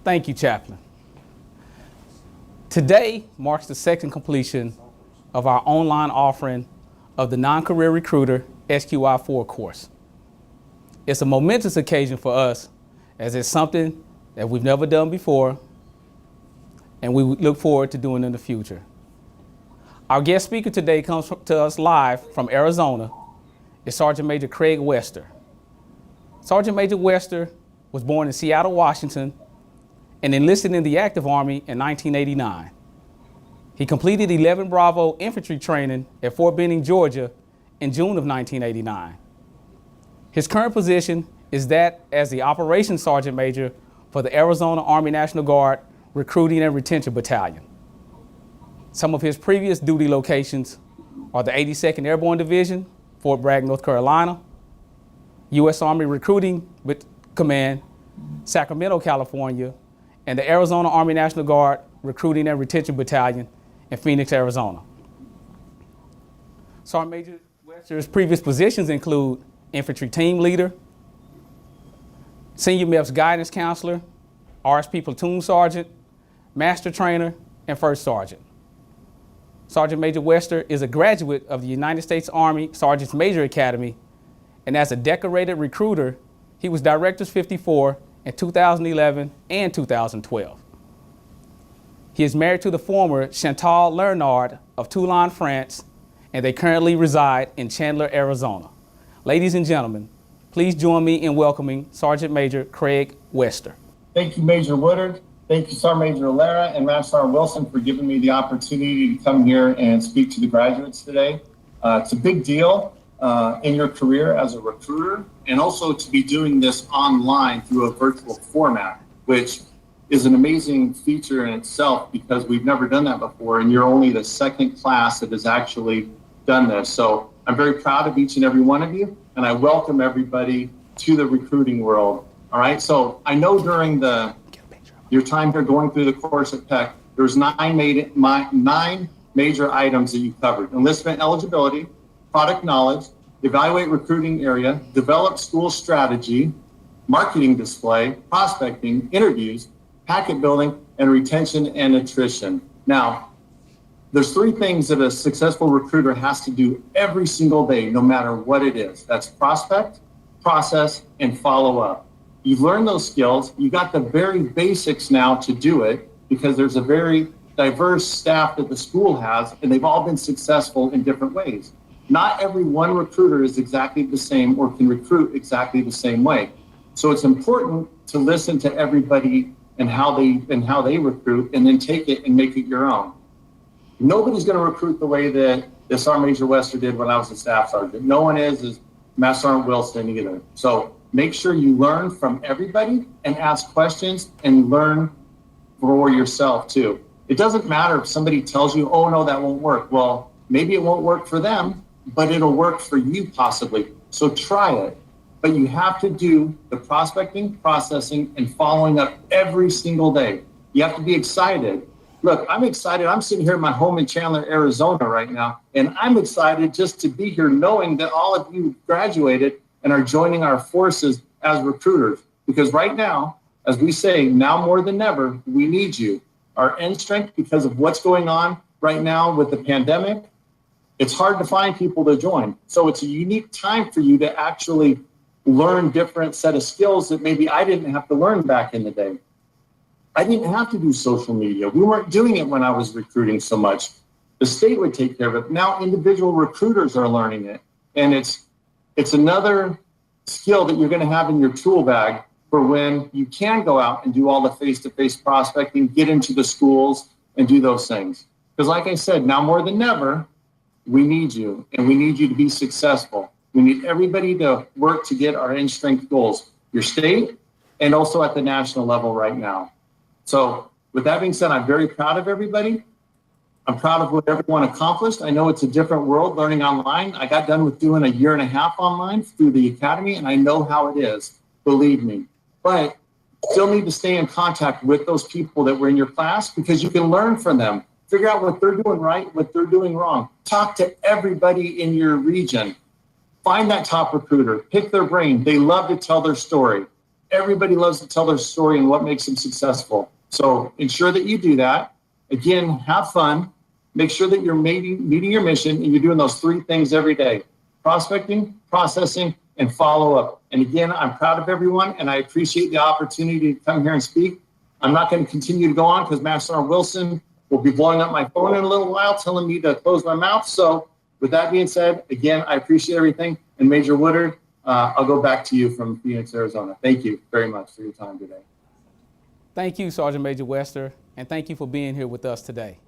Thank you, Chaplain. Today marks the second completion of our online offering of the Non-Career Recruiter SQI4 course. It's a momentous occasion for us as it's something that we've never done before and we look forward to doing in the future. Our guest speaker today comes to us live from Arizona is Sergeant Major Craig Wester. Sergeant Major Wester was born in Seattle, Washington, and enlisted in the active Army in 1989. He completed 11 Bravo infantry training at Fort Benning, Georgia in June of 1989. His current position is that as the Operations Sergeant Major for the Arizona Army National Guard Recruiting and Retention Battalion. Some of his previous duty locations are the 82nd Airborne Division, Fort Bragg, North Carolina, U.S. Army Recruiting Command, Sacramento, California, and the Arizona Army National Guard Recruiting and Retention Battalion in Phoenix, Arizona. Sergeant Major Wester's previous positions include Infantry Team Leader, Senior MEPS Guidance Counselor, RSP Platoon Sergeant, Master Trainer, and First Sergeant. Sergeant Major Wester is a graduate of the United States Army Sergeant's Major Academy, and as a decorated recruiter, he was Director's 54 in 2011 and 2012. He is married to the former Chantal Leonard of Toulon, France, and they currently reside in Chandler, Arizona. Ladies and gentlemen, please join me in welcoming Sergeant Major Craig Wester. Thank you, Major Woodard. Thank you, Sergeant Major Alera and Master Sergeant Wilson for giving me the opportunity to come here and speak to the graduates today. It's a big deal in your career as a recruiter, and also to be doing this online through a virtual format, which is an amazing feature in itself because we've never done that before, and you're only the second class that has actually done this. So I'm very proud of each and every one of you, and I welcome everybody to the recruiting world. All right, so I know during your time here going through the course at PEC, there's nine major items that you covered: enlistment eligibility, product knowledge, evaluate recruiting area, develop school strategy, marketing display, prospecting, interviews, packet building, and retention and attrition. Now, there's three things that a successful recruiter has to do every single day, no matter what it is. That's prospect, process, and follow up. You've learned those skills. You got the very basics now to do it because there's a very diverse staff that the school has, and they've all been successful in different ways. Not every one recruiter is exactly the same or can recruit exactly the same way. So it's important to listen to everybody and how they recruit, and then take it and make it your own. Nobody's going to recruit the way that Sergeant Major Wester did when I was a staff sergeant. No one is Master Sergeant Wilson either. So make sure you learn from everybody and ask questions and learn for yourself too. It doesn't matter if somebody tells you, oh no, that won't work. Well, maybe it won't work for them, but it'll work for you possibly. So try it. But you have to do the prospecting, processing, and following up every single day. You have to be excited. Look, I'm excited. I'm sitting here in my home in Chandler, Arizona right now, and I'm excited just to be here knowing that all of you graduated and are joining our forces as recruiters. Because right now, as we say, now more than ever, we need you. Our end strength, because of what's going on right now with the pandemic, it's hard to find people to join. So it's a unique time for you to actually learn different set of skills that maybe I didn't have to learn back in the day. I didn't have to do social media. We weren't doing it when I was recruiting so much. The state would take care of it. Now individual recruiters are learning it. And it's another skill that you're going to have in your tool bag for when you can go out and do all the face-to-face prospecting, get into the schools and do those things. Because like I said, now more than ever, we need you, and we need you to be successful. We need everybody to work to get our end strength goals, your state, and also at the national level right now. So with that being said, I'm very proud of everybody. I'm proud of what everyone accomplished. I know it's a different world learning online. I got done with doing 1.5 years online through the academy, and I know how it is, believe me. But still need to stay in contact with those people that were in your class because you can learn from them. Figure out what they're doing right, what they're doing wrong. Talk to everybody in your region. Find that top recruiter, pick their brain. They love to tell their story. Everybody loves to tell their story and what makes them successful. So ensure that you do that. Again, have fun. Make sure that you're meeting your mission and you're doing those 3 things every day: prospecting, processing, and follow up. And again, I'm proud of everyone and I appreciate the opportunity to come here and speak. I'm not going to continue to go on because Master Sergeant Wilson will be blowing up my phone in a little while, telling me to close my mouth. So with that being said, again, I appreciate everything. And Major Woodard, I'll go back to you from Phoenix, Arizona. Thank you very much for your time today. Thank you, Sergeant Major Wester, and thank you for being here with us today.